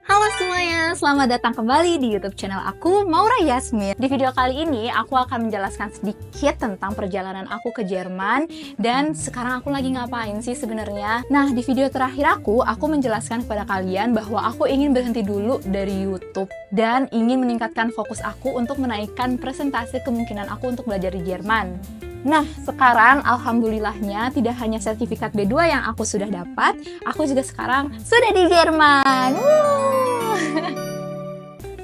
Halo semuanya, selamat datang kembali di YouTube channel aku, Maura Yasmin. Di video kali ini, aku akan menjelaskan sedikit tentang perjalanan aku ke Jerman dan sekarang aku lagi ngapain sih sebenarnya. Nah, di video terakhir aku menjelaskan kepada kalian bahwa aku ingin berhenti dulu dari YouTube dan ingin meningkatkan fokus aku untuk menaikkan presentasi kemungkinan aku untuk belajar di Jerman. Nah, sekarang alhamdulillahnya tidak hanya sertifikat B2 yang aku sudah dapat, aku juga sekarang sudah di Jerman.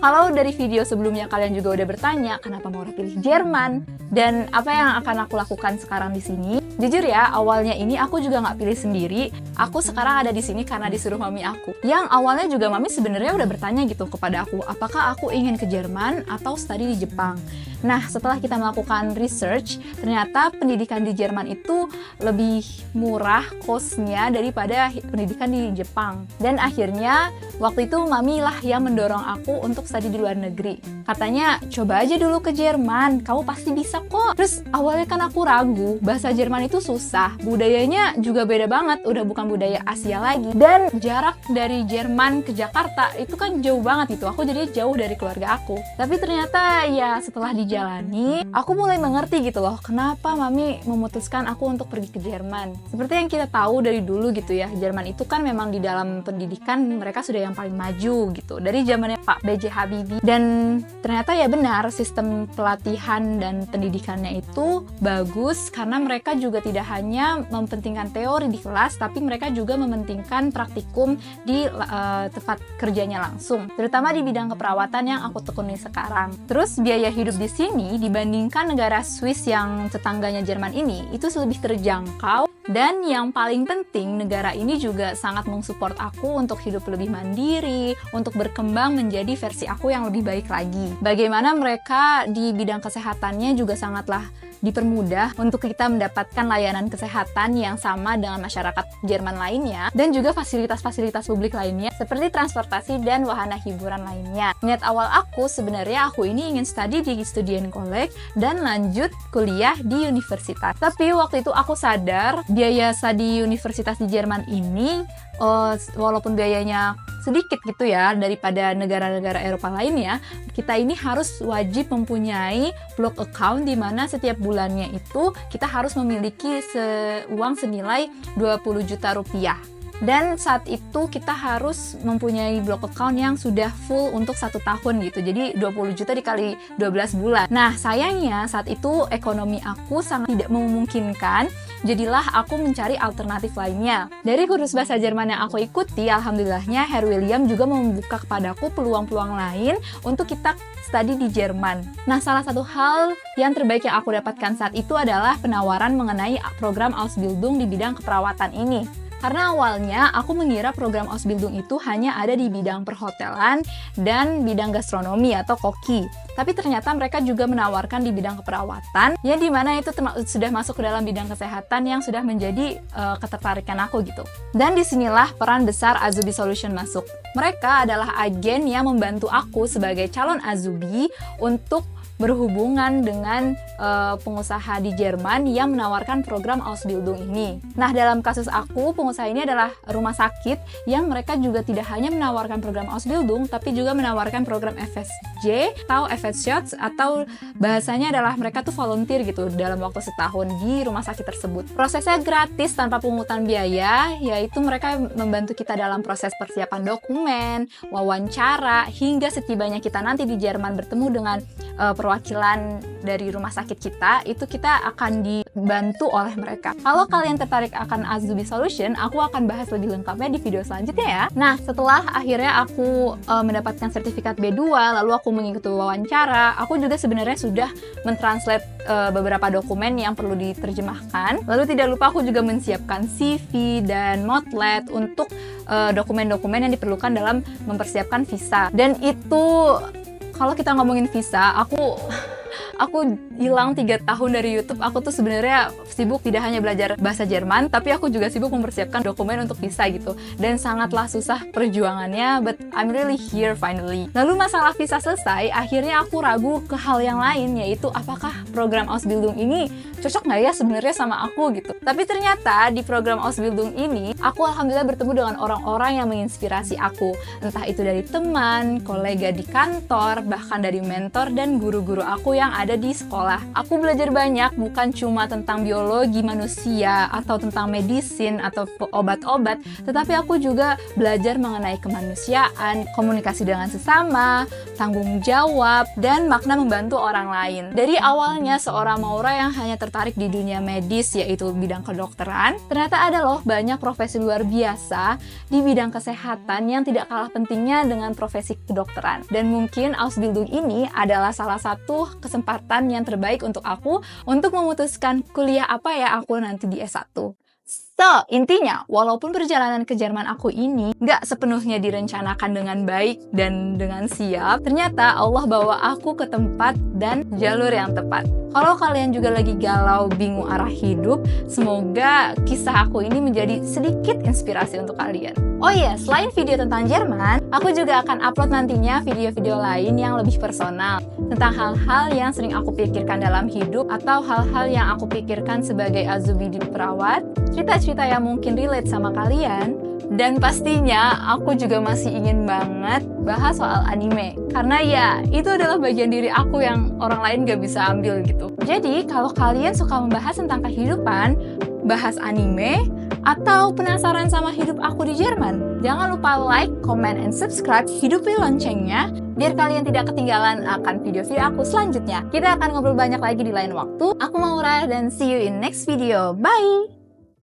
Kalau dari video sebelumnya kalian juga udah bertanya kenapa mau pilih Jerman dan apa yang akan aku lakukan sekarang di sini. Jujur ya, awalnya ini aku juga nggak pilih sendiri. Aku sekarang ada di sini karena disuruh mami aku. Yang awalnya juga mami sebenarnya udah bertanya gitu kepada aku, apakah aku ingin ke Jerman atau studi di Jepang. Nah, setelah kita melakukan research, ternyata pendidikan di Jerman itu lebih murah cost-nya daripada pendidikan di Jepang. Dan akhirnya, waktu itu mami lah yang mendorong aku untuk studi di luar negeri. Katanya, coba aja dulu ke Jerman, kamu pasti bisa kok. Terus awalnya kan aku ragu, bahasa Jerman itu susah, budayanya juga beda banget, udah bukan budaya Asia lagi. Dan jarak dari Jerman ke Jakarta itu kan jauh banget itu, aku jadi jauh dari keluarga aku. Tapi ternyata ya setelah dijalani, aku mulai mengerti gitu loh, kenapa mami memutuskan aku untuk pergi ke Jerman. Seperti yang kita tahu dari dulu gitu ya, Jerman itu kan memang di dalam pendidikan mereka sudah yang paling maju gitu, dari zamannya Pak B.J. Habibie. Dan ternyata ya benar, sistem pelatihan dan pendidikannya itu bagus karena mereka juga tidak hanya mementingkan teori di kelas, tapi mereka juga mementingkan praktikum di tempat kerjanya langsung, terutama di bidang keperawatan yang aku tekuni sekarang. Terus biaya hidup di sini dibandingkan negara Swiss yang tetangganya Jerman ini itu lebih terjangkau. Dan yang paling penting, negara ini juga sangat mensupport aku untuk hidup lebih mandiri, untuk berkembang menjadi versi aku yang lebih baik lagi. Bagaimana mereka di bidang kesehatannya juga sangatlah dipermudah untuk kita mendapatkan layanan kesehatan yang sama dengan masyarakat Jerman lainnya, dan juga fasilitas-fasilitas publik lainnya seperti transportasi dan wahana hiburan lainnya. Niat awal aku sebenarnya aku ini ingin studi di Studienkolleg dan lanjut kuliah di universitas. Tapi waktu itu aku sadar biaya studi universitas di Jerman ini walaupun biayanya sedikit gitu ya daripada negara-negara Eropa lainnya, kita ini harus wajib mempunyai blog account di mana setiap bulannya itu kita harus memiliki uang senilai 20 juta rupiah. Dan saat itu kita harus mempunyai blog account yang sudah full untuk 1 tahun gitu. Jadi 20 juta dikali 12 bulan. Nah, sayangnya saat itu ekonomi aku sangat tidak memungkinkan. Jadilah aku mencari alternatif lainnya. Dari kursus bahasa Jerman yang aku ikuti, alhamdulillahnya Herr William juga membuka kepadaku peluang-peluang lain untuk kita studi di Jerman. Nah, salah satu hal yang terbaik yang aku dapatkan saat itu adalah penawaran mengenai program Ausbildung di bidang keperawatan ini. Karena awalnya aku mengira program Ausbildung itu hanya ada di bidang perhotelan dan bidang gastronomi atau koki. Tapi ternyata mereka juga menawarkan di bidang keperawatan, yang dimana itu sudah masuk ke dalam bidang kesehatan yang sudah menjadi ketertarikan aku gitu. Dan disinilah peran besar Azubi Solution masuk. Mereka adalah agen yang membantu aku sebagai calon Azubi untuk berhubungan dengan pengusaha di Jerman yang menawarkan program Ausbildung ini. Nah, dalam kasus aku, pengusaha ini adalah rumah sakit yang mereka juga tidak hanya menawarkan program Ausbildung, tapi juga menawarkan program FSJ atau FSJOTS, atau bahasanya adalah mereka tuh volunteer gitu dalam waktu setahun di rumah sakit tersebut. Prosesnya gratis tanpa pungutan biaya, yaitu mereka membantu kita dalam proses persiapan dokumen, wawancara, hingga setibanya kita nanti di Jerman bertemu dengan perwakilan dari rumah sakit kita, itu kita akan dibantu oleh mereka. Kalau kalian tertarik akan Azubi Solution, aku akan bahas lebih lengkapnya di video selanjutnya ya. Nah, setelah akhirnya aku mendapatkan sertifikat B2, lalu aku mengikuti wawancara, aku juga sebenarnya sudah mentranslate beberapa dokumen yang perlu diterjemahkan. Lalu tidak lupa aku juga menyiapkan CV dan Motlet untuk dokumen-dokumen yang diperlukan dalam mempersiapkan visa. Dan itu, kalau kita ngomongin visa, aku hilang 3 tahun dari YouTube. Aku tuh sebenarnya sibuk tidak hanya belajar bahasa Jerman, tapi aku juga sibuk mempersiapkan dokumen untuk visa gitu. Dan sangatlah susah perjuangannya, but I'm really here finally. Lalu masalah visa selesai, akhirnya aku ragu ke hal yang lain, yaitu apakah program Ausbildung ini cocok nggak ya sebenarnya sama aku gitu. Tapi ternyata di program Ausbildung ini, aku alhamdulillah bertemu dengan orang-orang yang menginspirasi aku. Entah itu dari teman, kolega di kantor, bahkan dari mentor dan guru-guru aku yang ada di sekolah. Aku belajar banyak, bukan cuma tentang biologi manusia atau tentang medicine atau obat-obat, tetapi aku juga belajar mengenai kemanusiaan, komunikasi dengan sesama, tanggung jawab, dan makna membantu orang lain. Dari awalnya seorang Maura yang hanya tertarik di dunia medis, yaitu bidang kedokteran, ternyata ada loh banyak profesi luar biasa di bidang kesehatan yang tidak kalah pentingnya dengan profesi kedokteran. Dan mungkin Ausbildung ini adalah salah satu kesempatan yang terbaik untuk aku untuk memutuskan kuliah apa ya aku nanti di S1. So, intinya, walaupun perjalanan ke Jerman aku ini nggak sepenuhnya direncanakan dengan baik dan dengan siap, ternyata Allah bawa aku ke tempat dan jalur yang tepat. Kalau kalian juga lagi galau, bingung arah hidup, semoga kisah aku ini menjadi sedikit inspirasi untuk kalian. Oh iya, selain video tentang Jerman, aku juga akan upload nantinya video-video lain yang lebih personal tentang hal-hal yang sering aku pikirkan dalam hidup atau hal-hal yang aku pikirkan sebagai azubidi perawat, cerita-cerita yang mungkin relate sama kalian, dan pastinya aku juga masih ingin banget bahas soal anime. Karena ya, itu adalah bagian diri aku yang orang lain gak bisa ambil gitu. Jadi, kalau kalian suka membahas tentang kehidupan, bahas anime, atau penasaran sama hidup aku di Jerman, jangan lupa like, comment, and subscribe, hidupi loncengnya, biar kalian tidak ketinggalan akan video-video aku selanjutnya. Kita akan ngobrol banyak lagi di lain waktu. Aku Maura dan see you in next video. Bye!